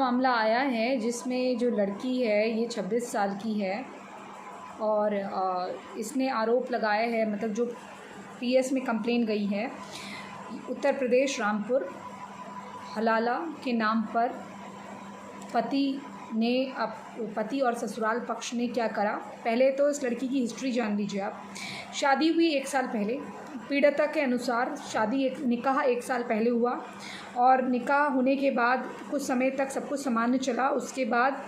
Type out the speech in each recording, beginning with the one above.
मामला आया है जिसमें जो लड़की है ये 26 साल की है और इसने आरोप लगाया है, मतलब जो पीएस में कंप्लेन गई है, उत्तर प्रदेश रामपुर हलाला के नाम पर पति और ससुराल पक्ष ने क्या करा। पहले तो इस लड़की की हिस्ट्री जान लीजिए आप। शादी हुई 1 साल पहले, पीड़िता के अनुसार निकाह 1 साल पहले हुआ और निकाह होने के बाद कुछ समय तक सब कुछ सामान्य चला। उसके बाद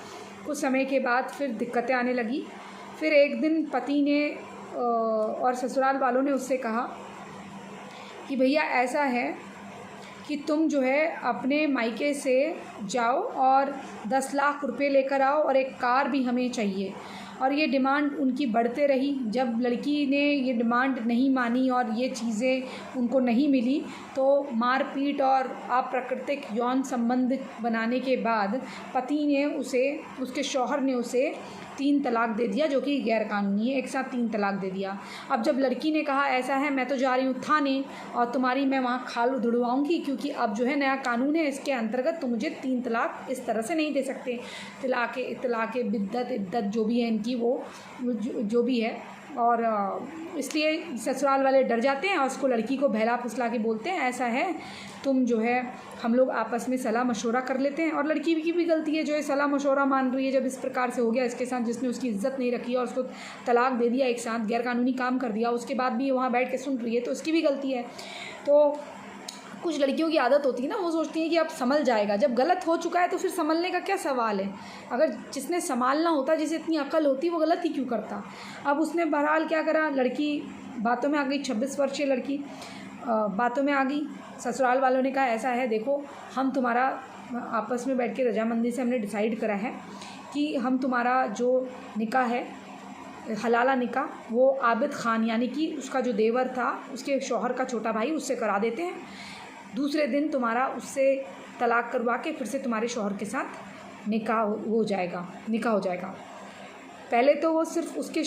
कुछ समय के बाद फिर दिक्कतें आने लगी। फिर एक दिन पति ने और ससुराल वालों ने उससे कहा कि भैया ऐसा है कि तुम जो है अपने मायके से जाओ और 10 लाख रुपए लेकर आओ और एक कार भी हमें चाहिए। और ये डिमांड उनकी बढ़ते रही। जब लड़की ने ये डिमांड नहीं मानी और ये चीज़ें उनको नहीं मिली तो मारपीट और अप्राकृतिक यौन संबंध बनाने के बाद पति ने उसके शौहर ने उसे 3 तलाक दे दिया, जो कि गैरकानूनी है। एक साथ 3 तलाक दे दिया। अब जब लड़की ने कहा ऐसा है मैं तो जा रही हूँ थाने और तुम्हारी मैं वहाँ खाल उधड़वाऊँगी, क्योंकि अब जो है नया कानून है, इसके अंतर्गत तुम मुझे 3 तलाक इस तरह से नहीं दे सकते। तलाक़ बिद्दत इद्दत जो भी है इनकी, वो जो भी है। और इसलिए ससुराल वाले डर जाते हैं और उसको लड़की को बहला फुसला के बोलते हैं ऐसा है तुम जो है हम लोग आपस में सलाह मशवरा कर लेते हैं। और लड़की की भी गलती है जो ये सलाह मशवरा मान रही है। जब इस प्रकार से हो गया इसके साथ, जिसने उसकी इज्जत नहीं रखी और उसको तलाक दे दिया, एक साथ गैरकानूनी काम कर दिया, उसके बाद भी वहाँ बैठ के सुन रही है, तो उसकी भी गलती है। तो कुछ लड़कियों की आदत होती है ना, वो सोचती हैं कि अब संभल जाएगा। जब गलत हो चुका है तो फिर संभलने का क्या सवाल है। अगर जिसने संभालना होता, जिसे इतनी अकल होती, वो गलत ही क्यों करता। अब उसने बहरहाल क्या करा, लड़की बातों में आ गई। 26 वर्षीय लड़की बातों में आ गई। ससुराल वालों ने कहा ऐसा है देखो, हम तुम्हारा आपस में बैठ के रजामंदी से हमने डिसाइड करा है कि हम तुम्हारा जो निकाह है, हलाला निकाह, वो आबिद खान यानी कि उसका जो देवर था, उसके शौहर का छोटा भाई, उससे करा देते हैं। दूसरे दिन तुम्हारा उससे तलाक करवा के फिर से तुम्हारे शौहर के साथ निकाह हो जाएगा। पहले तो वो सिर्फ उसके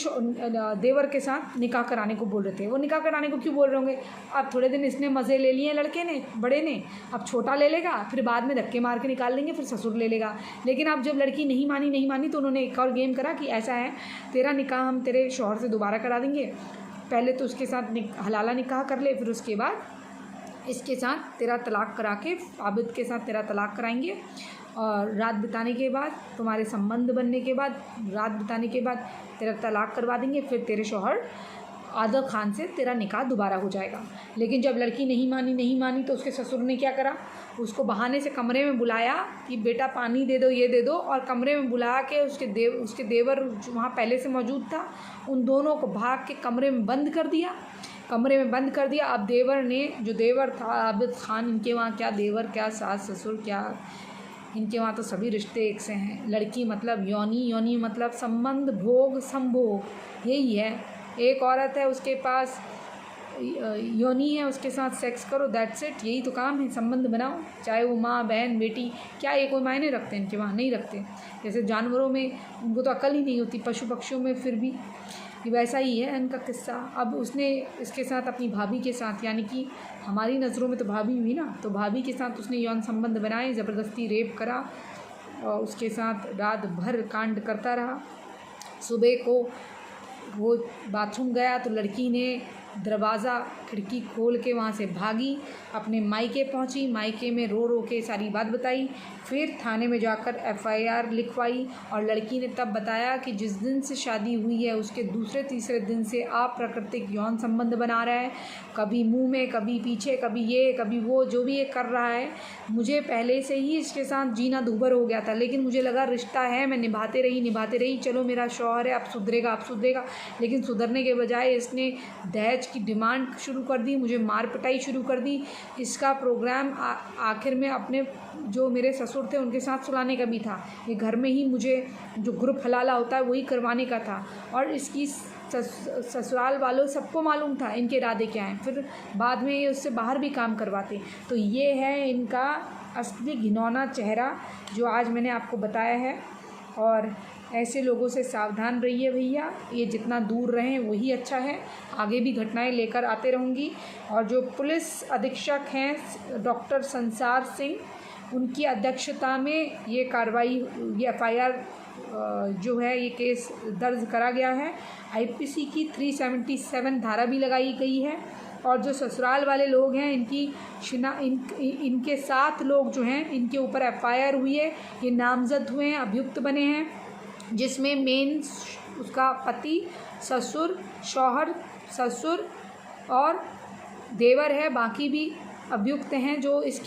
देवर के साथ निकाह कराने को बोल रहे थे। वो निकाह कराने को क्यों बोल रहे होंगे। अब थोड़े दिन इसने मज़े ले लिए लड़के ने, बड़े ने, अब छोटा ले लेगा, फिर बाद में धक्के मार के निकाल लेंगे, फिर ससुर ले लेगा। लेकिन अब जब लड़की नहीं मानी तो उन्होंने एक और गेम करा कि ऐसा है तेरा निकाह हम तेरे शौहर से दोबारा करा देंगे। पहले तो उसके साथ हलाला निकाह कर ले, फिर उसके बाद इसके साथ तेरा तलाक करा के, आबिद के साथ तेरा तलाक कराएंगे और रात बिताने के बाद, तुम्हारे संबंध बनने के बाद, रात बिताने के बाद तेरा तलाक करवा देंगे, फिर तेरे शौहर आदर खान से तेरा निकाह दोबारा हो जाएगा। लेकिन जब लड़की नहीं मानी तो उसके ससुर ने क्या करा, उसको बहाने से कमरे में बुलाया कि बेटा पानी दे दो, ये दे दो, और कमरे में बुला के उसके देवर वहाँ पहले से मौजूद था, उन दोनों को भाग के कमरे में बंद कर दिया। अब जो देवर था आबिद खान, इनके वहाँ क्या देवर, क्या सास ससुर, क्या इनके वहाँ तो सभी रिश्ते एक से हैं। लड़की मतलब योनी मतलब संबंध, भोग, संभोग, यही है। एक औरत है, उसके पास योनी है, उसके साथ सेक्स करो, दैट्स इट, यही तो काम है। संबंध बनाओ, चाहे वो माँ बहन बेटी, क्या ये कोई मायने रखते हैं इनके वहाँ, नहीं रखते। जैसे जानवरों में उनको तो अकल ही नहीं होती, पशु पक्षियों में फिर भी वैसा ही है इनका किस्सा। अब उसने इसके साथ अपनी भाभी के साथ, यानी कि हमारी नज़रों में तो भाभी हुई ना, तो भाभी के साथ उसने यौन संबंध बनाए, ज़बरदस्ती रेप करा और उसके साथ रात भर कांड करता रहा। सुबह को वो बाथरूम गया तो लड़की ने दरवाज़ा खिड़की खोल के वहाँ से भागी, अपने मायके पहुँची, मायके में रो के सारी बात बताई, फिर थाने में जाकर FIR लिखवाई। और लड़की ने तब बताया कि जिस दिन से शादी हुई है उसके दूसरे तीसरे दिन से अप्राकृतिक यौन संबंध बना रहा है, कभी मुंह में, कभी पीछे, कभी ये कभी वो, जो भी ये कर रहा है। मुझे पहले से ही इसके साथ जीना दूभर हो गया था, लेकिन मुझे लगा रिश्ता है, मैं निभाते रही, चलो मेरा शौहर है, अब सुधरेगा। लेकिन सुधरने के बजाय इसने दहेज की डिमांड शुरू कर दी, मुझे मार पिटाई शुरू कर दी। इसका प्रोग्राम आखिर में अपने जो मेरे ससुर थे उनके साथ सुलाने का भी था। ये घर में ही मुझे जो ग्रुप हलाला होता है वही करवाने का था। और इसकी ससुराल वालों सबको मालूम था इनके इरादे क्या हैं। फिर बाद में ये उससे बाहर भी काम करवाते। तो ये है इनका असली घिनौना चेहरा जो आज मैंने आपको बताया है। और ऐसे लोगों से सावधान रहिए भैया, ये जितना दूर रहें वही अच्छा है। आगे भी घटनाएं लेकर आते रहूँगी। और जो पुलिस अधीक्षक हैं डॉक्टर संसार सिंह, उनकी अध्यक्षता में ये कार्रवाई, ये FIR जो है ये केस दर्ज करा गया है। IPC की 377 धारा भी लगाई गई है। और जो ससुराल वाले लोग हैं इनके 7 लोग जो हैं इनके ऊपर FIR हुई है, ये नामजद हुए हैं, अभियुक्त बने हैं, जिसमें मेन उसका पति, ससुर, शौहर, ससुर और देवर है। बाकी भी अभियुक्त हैं जो इस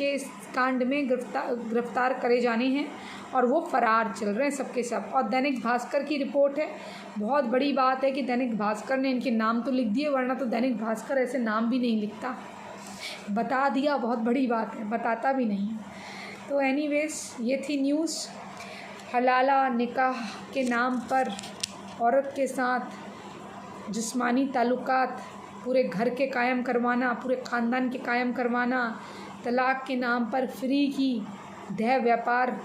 कांड में गिरफ्तार करे जाने हैं और वो फरार चल रहे हैं सबके सब। और दैनिक भास्कर की रिपोर्ट है। बहुत बड़ी बात है कि दैनिक भास्कर ने इनके नाम तो लिख दिए, वरना तो दैनिक भास्कर ऐसे नाम भी नहीं लिखता। बता दिया, बहुत बड़ी बात है, बताता भी नहीं। तो एनीवेज ये थी न्यूज़। हलाला निकाह के नाम पर औरत के साथ जिस्मानी ताल्लुकात पूरे घर के कायम करवाना, पूरे ख़ानदान के कायम करवाना, तलाक के नाम पर फ्री की देह व्यापार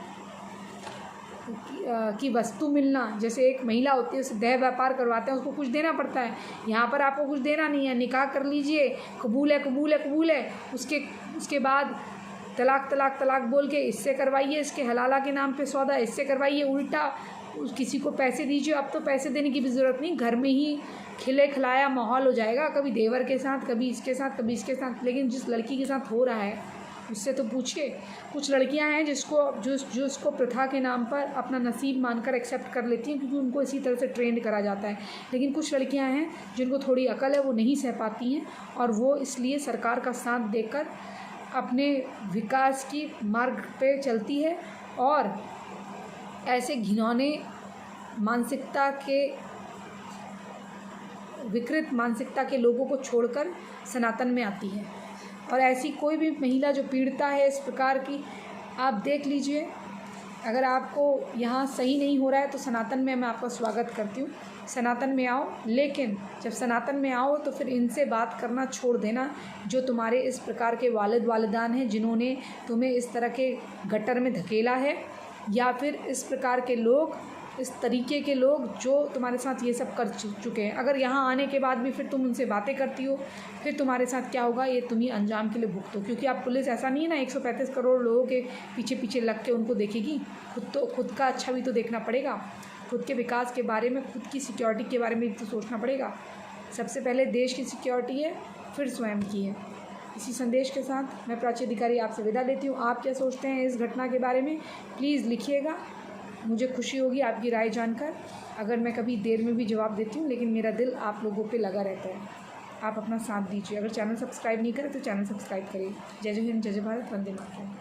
की वस्तु मिलना। जैसे एक महिला होती है, उसे देह व्यापार करवाते हैं, उसको कुछ देना पड़ता है। यहाँ पर आपको कुछ देना नहीं है, निकाह कर लीजिए, कबूल है कबूल है कबूल है, उसके बाद तलाक तलाक तलाक बोल के इससे करवाइए, इसके हलाला के नाम पे सौदा इससे करवाइए, उल्टा किसी को पैसे दीजिए। अब तो पैसे देने की भी ज़रूरत नहीं, घर में ही खिले खिलाया माहौल हो जाएगा, कभी देवर के साथ, कभी इसके साथ, कभी इसके साथ। लेकिन जिस लड़की के साथ हो रहा है उससे तो पूछिए। कुछ लड़कियां हैं जो इसको प्रथा के नाम पर अपना नसीब मानकर एक्सेप्ट कर लेती हैं, क्योंकि उनको इसी तरह से ट्रेंड करा जाता है। लेकिन कुछ लड़कियां हैं जिनको थोड़ी अकल है, वो नहीं सह पाती हैं और वो इसलिए सरकार का साथ देकर अपने विकास की मार्ग पे चलती है और ऐसे घिनौने मानसिकता के, विकृत मानसिकता के लोगों को छोड़कर सनातन में आती है। और ऐसी कोई भी महिला जो पीड़िता है इस प्रकार की, आप देख लीजिए। अगर आपको यहाँ सही नहीं हो रहा है तो सनातन में मैं आपका स्वागत करती हूँ, सनातन में आओ। लेकिन जब सनातन में आओ तो फिर इनसे बात करना छोड़ देना, जो तुम्हारे इस प्रकार के वालिद वालिदान हैं, जिन्होंने तुम्हें इस तरह के गटर में धकेला है, या फिर इस प्रकार के लोग, इस तरीके के लोग जो तुम्हारे साथ ये सब कर चुके हैं। अगर यहाँ आने के बाद भी फिर तुम उनसे बातें करती हो, फिर तुम्हारे साथ क्या होगा ये तुम ही अंजाम के लिए भुगतो। क्योंकि आप पुलिस ऐसा नहीं है ना 135 करोड़ लोगों के पीछे पीछे लग के उनको देखेगी। खुद का अच्छा भी तो देखना पड़ेगा, खुद के विकास के बारे में, खुद की सिक्योरिटी के बारे में भी तो सोचना पड़ेगा। सबसे पहले देश की सिक्योरिटी है, फिर स्वयं की है। इसी संदेश के साथ मैं प्राची अधिकारी आपसे विदा लेती हूँ। आप क्या सोचते हैं इस घटना के बारे में प्लीज़ लिखिएगा, मुझे खुशी होगी आपकी राय जानकर। अगर मैं कभी देर में भी जवाब देती हूँ, लेकिन मेरा दिल आप लोगों पे लगा रहता है। आप अपना साथ दीजिए। अगर चैनल सब्सक्राइब नहीं करें तो चैनल सब्सक्राइब करिए। जय जय हिंद, जय जय भारत, वंदे मातरम।